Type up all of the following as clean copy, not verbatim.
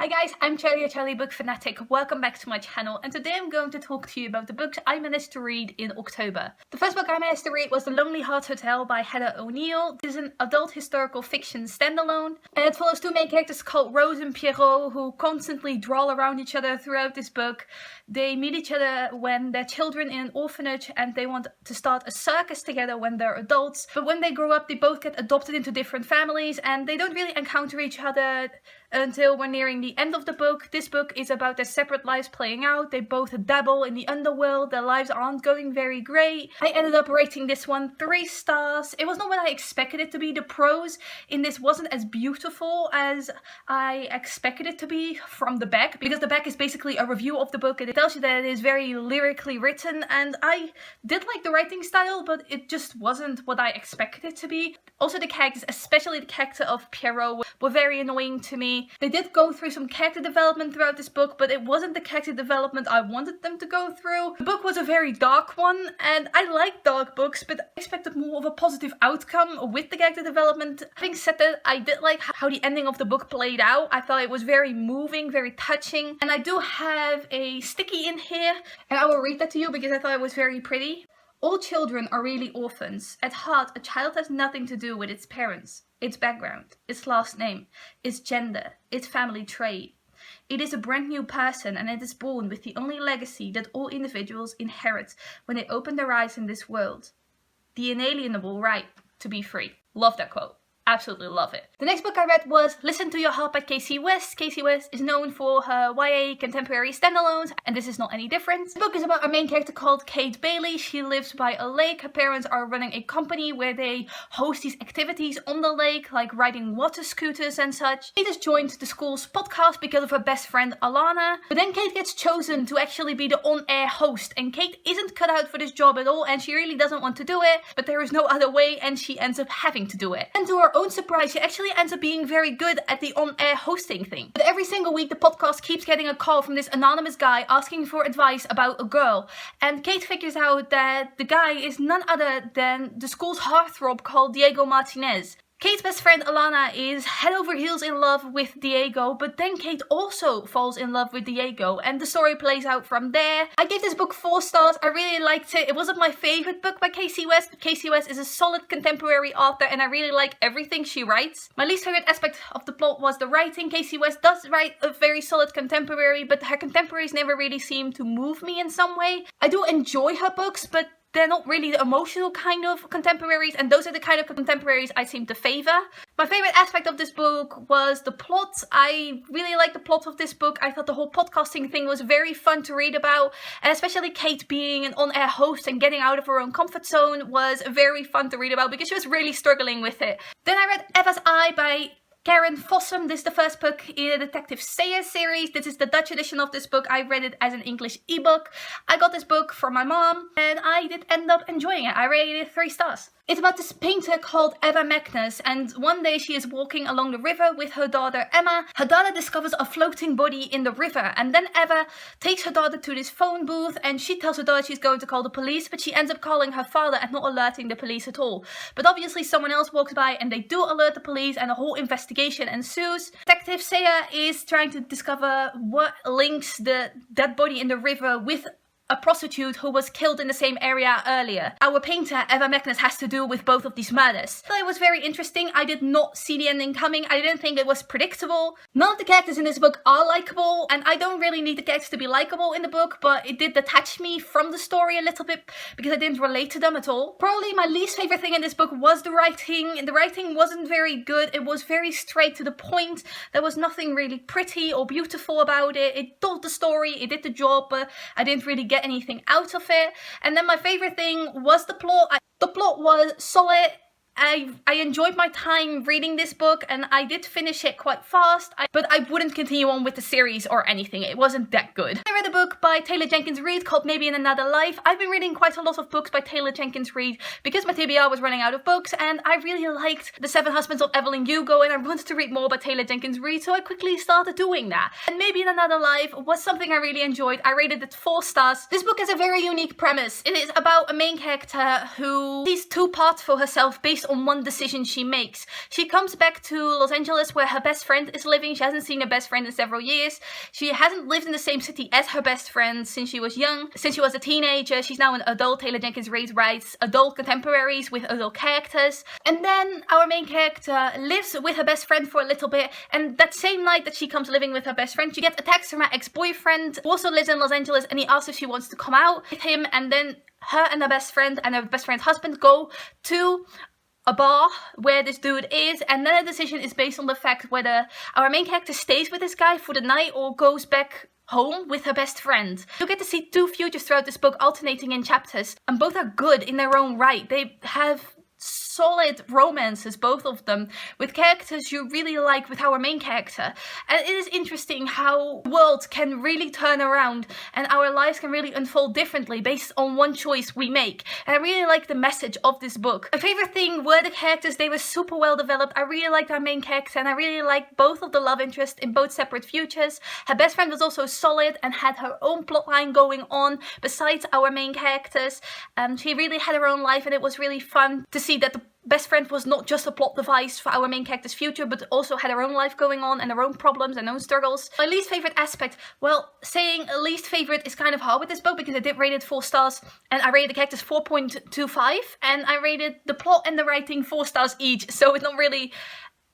Hi guys, I'm Charlie, a Charlie book fanatic. Welcome back to my channel, and today I'm going to talk to you about the books I managed to read in October. The first book I managed to read was The Lonely Hearts Hotel by Heather O'Neill. This is an adult historical fiction standalone, and it follows two main characters called Rose and Pierrot, who constantly drawl around each other throughout this book. They meet each other when they're children in an orphanage, and they want to start a circus together when they're adults. But when they grow up, they both get adopted into different families, and they don't really encounter each other until we're nearing the end of the book. This book is about their separate lives playing out. They both dabble in the underworld. Their lives aren't going very great. I ended up rating this one 3 stars. It was not what I expected it to be. The prose in this wasn't as beautiful as I expected it to be from the back, because the back is basically a review of the book and it tells you that it is very lyrically written, and I did like the writing style, but it just wasn't what I expected it to be. Also, the characters, especially the character of Pierrot, were very annoying to me. They did go through some character development throughout this book, but it wasn't the character development I wanted them to go through. The book was a very dark one, and I like dark books, but I expected more of a positive outcome with the character development. Having said that, I did like how the ending of the book played out. I thought it was very moving, very touching, and I do have a sticky in here, and I will read that to you because I thought it was very pretty. All children are really orphans. At heart, a child has nothing to do with its parents, its background, its last name, its gender, its family trait. It is a brand new person, and it is born with the only legacy that all individuals inherit when they open their eyes in this world: the inalienable right to be free. Love that quote. Absolutely love it. The next book I read was Listen to Your Heart by Kasie West. Kasie West is known for her YA contemporary standalones, and this is not any different. The book is about our main character called Kate Bailey. She lives by a lake. Her parents are running a company where they host these activities on the lake, like riding water scooters and such. Kate has joined the school's podcast because of her best friend Alana, but then Kate gets chosen to actually be the on-air host, and Kate isn't cut out for this job at all, and she really doesn't want to do it, but there is no other way, and she ends up having to do it. And to her own surprise, she actually ends up being very good at the on-air hosting thing. But every single week the podcast keeps getting a call from this anonymous guy asking for advice about a girl, and Kate figures out that the guy is none other than the school's heartthrob called Diego Martinez. Kate's best friend Alana is head over heels in love with Diego, but then Kate also falls in love with Diego, and the story plays out from there. I gave this book 4 stars. I really liked it. It wasn't my favorite book by Kasie West, but Kasie West is a solid contemporary author, and I really like everything she writes. My least favorite aspect of the plot was the writing. Kasie West does write a very solid contemporary, but her contemporaries never really seem to move me in some way. I do enjoy her books, but they're not really the emotional kind of contemporaries, and those are the kind of contemporaries I seem to favor. My favorite aspect of this book was the plot. I really liked the plot of this book. I thought the whole podcasting thing was very fun to read about, and especially Kate being an on-air host and getting out of her own comfort zone was very fun to read about because she was really struggling with it. Then I read Eva's Eye by Karin Fossum. This is the first book in the Detective Sayers series. This is the Dutch edition of this book. I read it as an English ebook. I got this book from my mom, and I did end up enjoying it. I rated it 3 stars. It's about this painter called Eva Magnus, and one day she is walking along the river with her daughter Emma. Her daughter discovers a floating body in the river, and then Eva takes her daughter to this phone booth, and she tells her daughter she's going to call the police, but she ends up calling her father and not alerting the police at all. But obviously someone else walks by and they do alert the police, and a whole investigation ensues. Detective Sayers is trying to discover what links the dead body in the river with a prostitute who was killed in the same area earlier. Our painter, Eva Magnus, has to do with both of these murders. So it was very interesting. I did not see the ending coming. I didn't think it was predictable. None of the characters in this book are likable, and I don't really need the characters to be likable in the book, but it did detach me from the story a little bit because I didn't relate to them at all. Probably my least favorite thing in this book was the writing. The writing wasn't very good. It was very straight to the point. There was nothing really pretty or beautiful about it. It told the story, it did the job, but I didn't really get anything out of it. And then my favorite thing was the plot. The plot was solid. I enjoyed my time reading this book, and I did finish it quite fast, but I wouldn't continue on with the series or anything. It wasn't that good. I read a book by Taylor Jenkins Reid called Maybe in Another Life. I've been reading quite a lot of books by Taylor Jenkins Reid because my TBR was running out of books, and I really liked The 7 Husbands of Evelyn Hugo, and I wanted to read more by Taylor Jenkins Reid, so I quickly started doing that. And Maybe in Another Life was something I really enjoyed. I rated it 4 stars. This book has a very unique premise. It is about a main character who sees 2 paths for herself based based on one decision she makes. She comes back to Los Angeles where her best friend is living. She hasn't seen her best friend in several years. She hasn't lived in the same city as her best friend since she was young. Since she was a teenager, she's now an adult. Taylor Jenkins Reid writes adult contemporaries with adult characters. And then our main character lives with her best friend for a little bit, and that same night that she comes living with her best friend, she gets a text from her ex-boyfriend, who also lives in Los Angeles, and he asks if she wants to come out with him. And then her and her best friend and her best friend's husband go to a bar where this dude is, and then the decision is based on the fact whether our main character stays with this guy for the night or goes back home with her best friend. You get to see two futures throughout this book alternating in chapters, and both are good in their own right. They have solid romances, both of them, with characters you really like with our main character. And it is interesting how worlds can really turn around and our lives can really unfold differently based on one choice we make. And I really like the message of this book. My favorite thing were the characters. They were super well developed. I really liked our main character, and I really liked both of the love interests in both separate futures. Her best friend was also solid and had her own plotline going on besides our main characters. She really had her own life, and it was really fun to see that the best friend was not just a plot device for our main character's future, but also had her own life going on and her own problems and own struggles. My least favorite aspect, well, saying least favorite is kind of hard with this book because I did rate it 4 stars and I rated the characters 4.25 and I rated the plot and the writing 4 stars each, so it's not really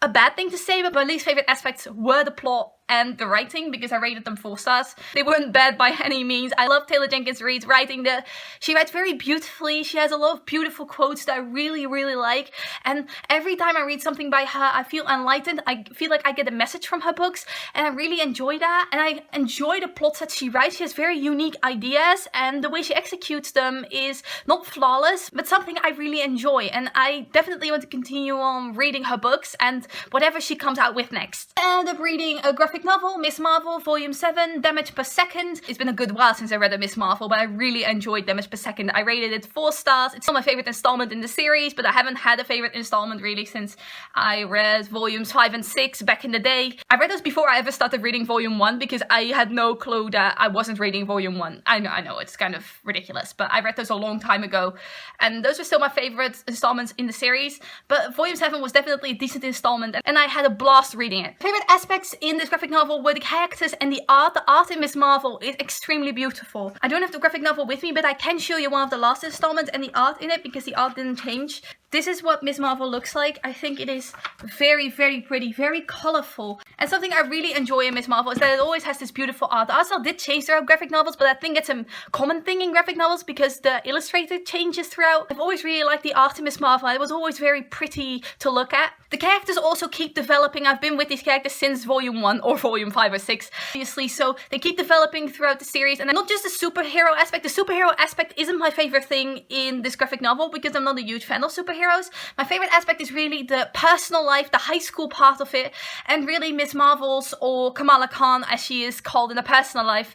a bad thing to say, but my least favorite aspects were the plot and the writing because I rated them 4 stars. They weren't bad by any means. I love Taylor Jenkins Reid's writing. She writes very beautifully. She has a lot of beautiful quotes that I really, really like. And every time I read something by her, I feel enlightened. I feel like I get a message from her books, and I really enjoy that. And I enjoy the plots that she writes. She has very unique ideas, and the way she executes them is not flawless, but something I really enjoy. And I definitely want to continue on reading her books and whatever she comes out with next. I ended up reading a graphic novel, Miss Marvel, Volume 7, Damage Per Second. It's been a good while since I read a Miss Marvel, but I really enjoyed Damage Per Second. I rated it 4 stars. It's not my favorite installment in the series, but I haven't had a favorite installment really since I read Volumes 5 and 6 back in the day. I read those before I ever started reading Volume 1 because I had no clue that I wasn't reading Volume 1. I know, it's kind of ridiculous, but I read those a long time ago, and those were still my favorite installments in the series, but Volume 7 was definitely a decent installment, and I had a blast reading it. Favorite aspects in this graphic novel were the characters and the art. The art in Miss Marvel is extremely beautiful. I don't have the graphic novel with me, but I can show you one of the last installments and the art in it because the art didn't change. This is what Miss Marvel looks like. I think it is very, very pretty, very colorful. And something I really enjoy in Miss Marvel is that it always has this beautiful art. The art style did change throughout graphic novels, but I think it's a common thing in graphic novels because the illustrator changes throughout. I've always really liked the art in Miss Marvel. It was always very pretty to look at. The characters also keep developing. I've been with these characters since Volume 1 or Volume 5 or 6, obviously, so they keep developing throughout the series. And not just the superhero aspect. The superhero aspect isn't my favorite thing in this graphic novel because I'm not a huge fan of superheroes. My favorite aspect is really the personal life, the high school part of it, and really Miss Marvel's, or Kamala Khan as she is called in the personal life,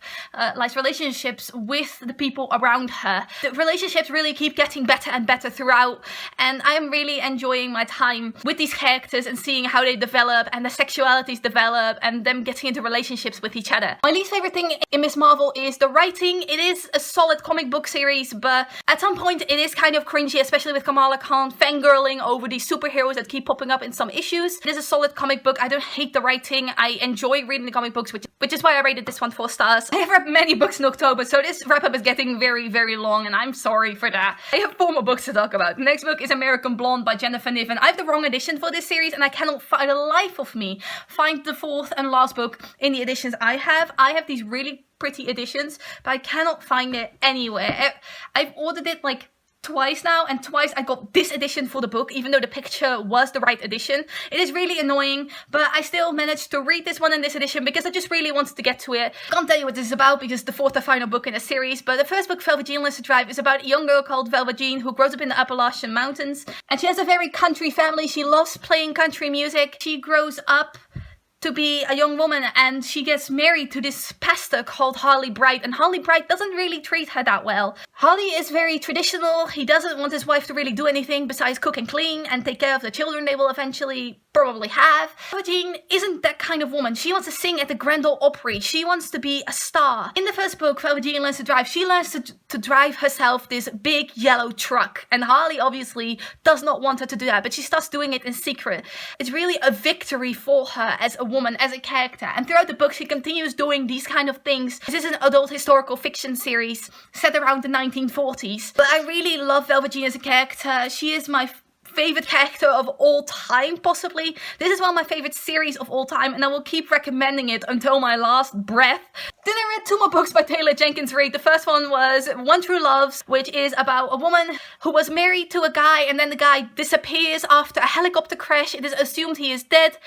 relationships with the people around her. The relationships really keep getting better and better throughout, and I am really enjoying my time with these characters and seeing how they develop and the sexualities develop and them getting into relationships with each other. My least favorite thing in Miss Marvel is the writing. It is a solid comic book series, but at some point it is kind of cringy, especially with Kamala Khan fangirling over these superheroes that keep popping up in some issues. It is a solid comic book. I don't hate the writing. I enjoy reading the comic books, which is why I rated this one 4 stars. I have read many books in October, so this wrap-up is getting very, very long, and I'm sorry for that. I have 4 more books to talk about. The next book is American Blonde by Jennifer Niven. I have the wrong edition for this series, and I cannot for the life of me find the 4th and last book in the editions I have. I have these really pretty editions, but I cannot find it anywhere. I've ordered it like twice now, and twice I got this edition for the book, even though the picture was the right edition. It is really annoying, but I still managed to read this one in this edition because I just really wanted to get to it. Can't tell you what this is about because it's the 4th and final book in the series, but the first book, Velvet Jean Learns to Drive, is about a young girl called Velvet Jean who grows up in the Appalachian Mountains, and she has a very country family. She loves playing country music. She grows up to be a young woman, and she gets married to this pastor called Harley Bright, and Harley Bright doesn't really treat her that well. Holly is very traditional. He doesn't want his wife to really do anything besides cook and clean and take care of the children they will eventually probably have. Jean isn't that kind of woman. She wants to sing at the Grand Ole Opry. She wants to be a star. In the first book, Jean learns to drive. She learns to drive herself this big yellow truck. And Holly obviously does not want her to do that, but she starts doing it in secret. It's really a victory for her as a woman, as a character. And throughout the book, she continues doing these kind of things. This is an adult historical fiction series set around the 1940s. But I really love Velvet Jean as a character. She is my favorite character of all time, possibly. This is one of my favorite series of all time, and I will keep recommending it until my last breath. Then I read two more books by Taylor Jenkins Reid. The first one was One True Loves, which is about a woman who was married to a guy, and then the guy disappears after a helicopter crash. It is assumed he is dead.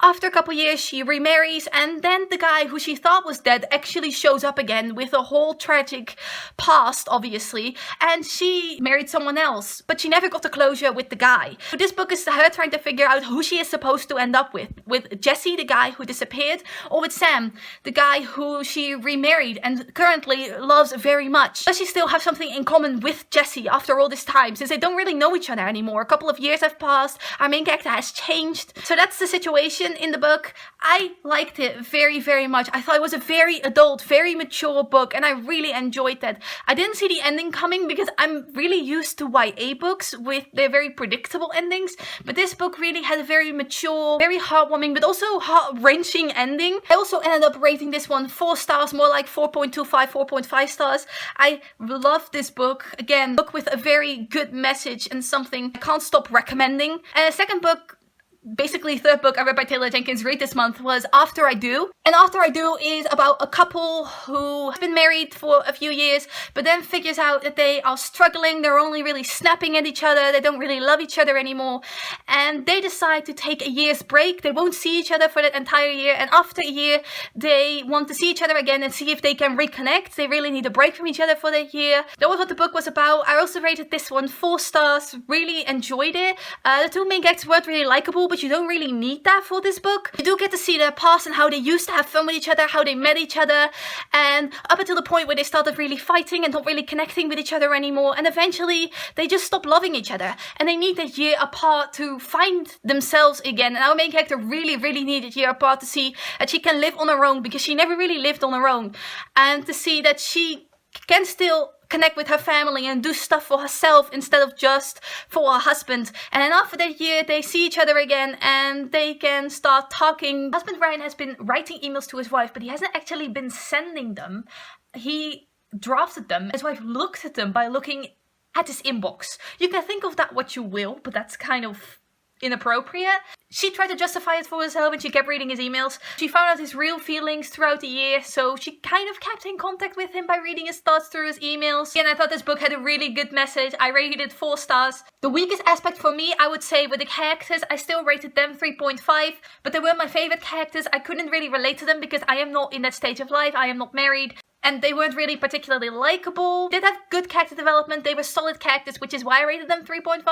After a couple years, she remarries, and then the guy who she thought was dead actually shows up again with a whole tragic past, obviously, and she married someone else, but she never got the closure with the guy. So this book is her trying to figure out who she is supposed to end up with Jesse, the guy who disappeared, or with Sam, the guy who she remarried and currently loves very much. Does she still have something in common with Jesse after all this time, since they don't really know each other anymore? A couple of years have passed, our main character has changed. So that's the situation in the book. I liked it very, very much. I thought it was a very adult, very mature book, and I really enjoyed that. I didn't see the ending coming because I'm really used to YA books with their very predictable endings, but this book really had a very mature, very heartwarming, but also heart-wrenching ending. I also ended up rating this one 4 stars, more like 4.25, 4.5 stars. I love this book. Again, book with a very good message and something I can't stop recommending. And the second book, basically third book I read by Taylor Jenkins Reid this month, was After I Do. And After I Do is about a couple who have been married for a few years, but then figures out that they are struggling, they're only really snapping at each other, they don't really love each other anymore, and they decide to take a year's break. They won't see each other for that entire year, and after a year they want to see each other again and see if they can reconnect. They really need a break from each other for that year. That was what the book was about. I also rated this one 4 stars, really enjoyed it. The two main characters weren't really likable, but you don't really need that for this book. You do get to see their past and how they used to have fun with each other, how they met each other, and up until the point where they started really fighting and not really connecting with each other anymore, and eventually they just stopped loving each other, and they need a year apart to find themselves again. And our main character really, really needed a year apart to see that she can live on her own, because she never really lived on her own, and to see that she can still connect with her family and do stuff for herself instead of just for her husband. And then after that year, they see each other again and they can start talking. Husband Ryan has been writing emails to his wife, but he hasn't actually been sending them. He drafted them. His wife looked at them by looking at his inbox. You can think of that what you will, but that's kind of inappropriate. She tried to justify it for herself and she kept reading his emails. She found out his real feelings throughout the year, so she kind of kept in contact with him by reading his thoughts through his emails. And I thought this book had a really good message. I rated it 4 stars. The weakest aspect for me, I would say, were the characters. I still rated them 3.5, but they were my favorite characters. I couldn't really relate to them because I am not in that stage of life. I am not married. And they weren't really particularly likable. They did have good character development. They were solid characters, which is why I rated them 3.5.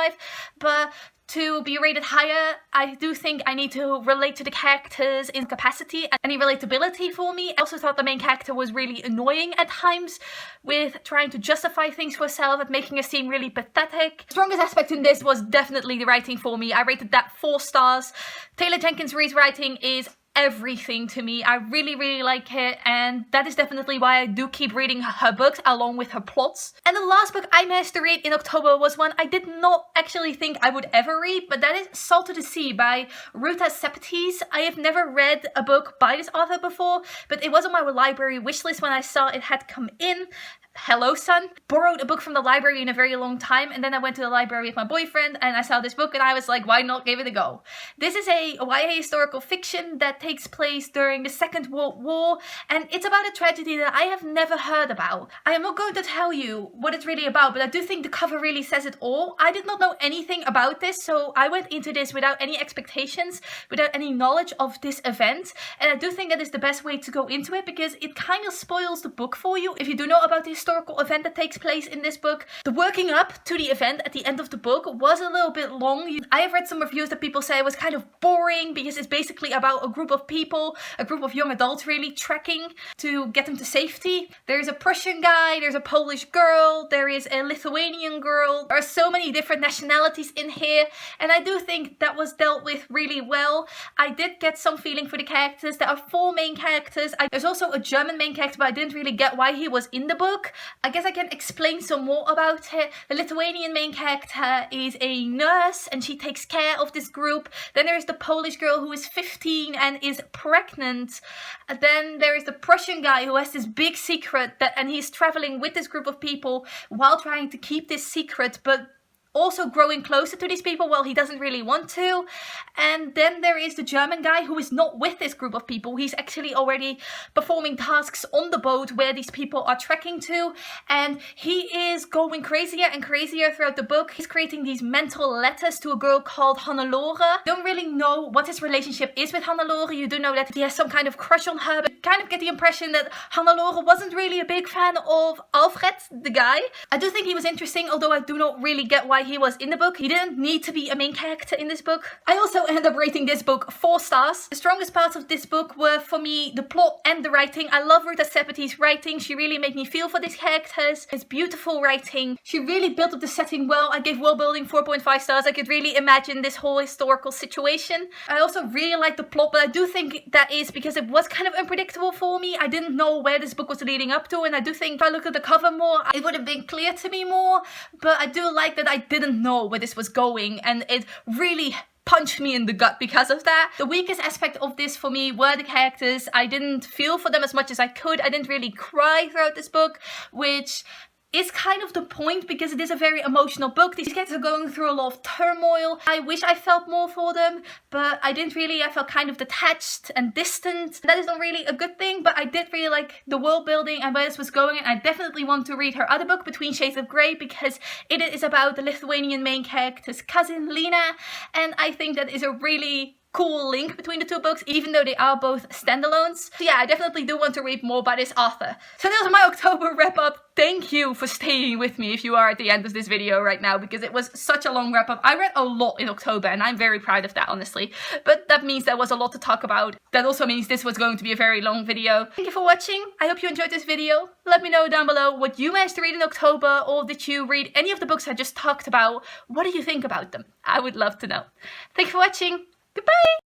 But to be rated higher, I do think I need to relate to the characters in capacity and any relatability for me. I also thought the main character was really annoying at times with trying to justify things for herself and making her seem really pathetic. The strongest aspect in this was definitely the writing for me. I rated that 4 stars. Taylor Jenkins Reid's writing is everything to me. I really, really like it, and that is definitely why I do keep reading her books along with her plots. And the last book I managed to read in October was one I did not actually think I would ever read, but that is Salt of the Sea by Ruta Sepetys. I have never read a book by this author before, but it was on my library wishlist when I saw it had come in. Hello, son. Borrowed a book from the library in a very long time, and then I went to the library with my boyfriend and I saw this book and I was like, why not give it a go? This is a YA historical fiction that takes place during the Second World War, and it's about a tragedy that I have never heard about. I am not going to tell you what it's really about, but I do think the cover really says it all. I did not know anything about this, so I went into this without any expectations, without any knowledge of this event, and I do think that is the best way to go into it because it kind of spoils the book for you if you do know about this historical event that takes place in this book. The working up to the event at the end of the book was a little bit long. I have read some reviews that people say it was kind of boring because it's basically about a group of people, a group of young adults really trekking to get them to safety. There's a Prussian guy, there's a Polish girl, there is a Lithuanian girl. There are so many different nationalities in here, and I do think that was dealt with really well. I did get some feeling for the characters. There are 4 main characters. There's also a German main character, but I didn't really get why he was in the book. I guess I can explain some more about it. The Lithuanian main character is a nurse and she takes care of this group. Then there's the Polish girl who is 15 and is pregnant. And then there is the Prussian guy who has this big secret and he's traveling with this group of people while trying to keep this secret, but also growing closer to these people while he doesn't really want to. And then there is the German guy who is not with this group of people. He's actually already performing tasks on the boat where these people are trekking to, and he is going crazier and crazier throughout the book. He's creating these mental letters to a girl called Hannelore. Don't really know what his relationship is with Hannelore. You do know that he has some kind of crush on her, but you kind of get the impression that Hannelore wasn't really a big fan of Alfred, the guy. I do think he was interesting, although I do not really get why he was in the book. He didn't need to be a main character in this book. I also ended up rating this book 4 stars. The strongest parts of this book were, for me, the plot and the writing. I love Ruta Sepetys' writing. She really made me feel for these characters. It's beautiful writing. She really built up the setting well. I gave world building 4.5 stars. I could really imagine this whole historical situation. I also really like the plot, but I do think that is because it was kind of unpredictable for me. I didn't know where this book was leading up to, and I do think if I looked at the cover more, it would have been clear to me more. But I do like that I didn't know where this was going, and it really punched me in the gut because of that. The weakest aspect of this for me were the characters. I didn't feel for them as much as I could. I didn't really cry throughout this book, which is kind of the point because it is a very emotional book. These characters are going through a lot of turmoil. I wish I felt more for them, but I didn't really. I felt kind of detached and distant. That is not really a good thing, but I did really like the world building and where this was going, and I definitely want to read her other book, Between Shades of Grey, because it is about the Lithuanian main character's cousin, Lena, and I think that is a really cool link between the 2 books, even though they are both standalones. So yeah, I definitely do want to read more by this author. So that was my October wrap up. Thank you for staying with me if you are at the end of this video right now, because it was such a long wrap up. I read a lot in October and I'm very proud of that, honestly. But that means there was a lot to talk about. That also means this was going to be a very long video. Thank you for watching. I hope you enjoyed this video. Let me know down below what you managed to read in October, or did you read any of the books I just talked about? What do you think about them? I would love to know. Thank you for watching. Goodbye!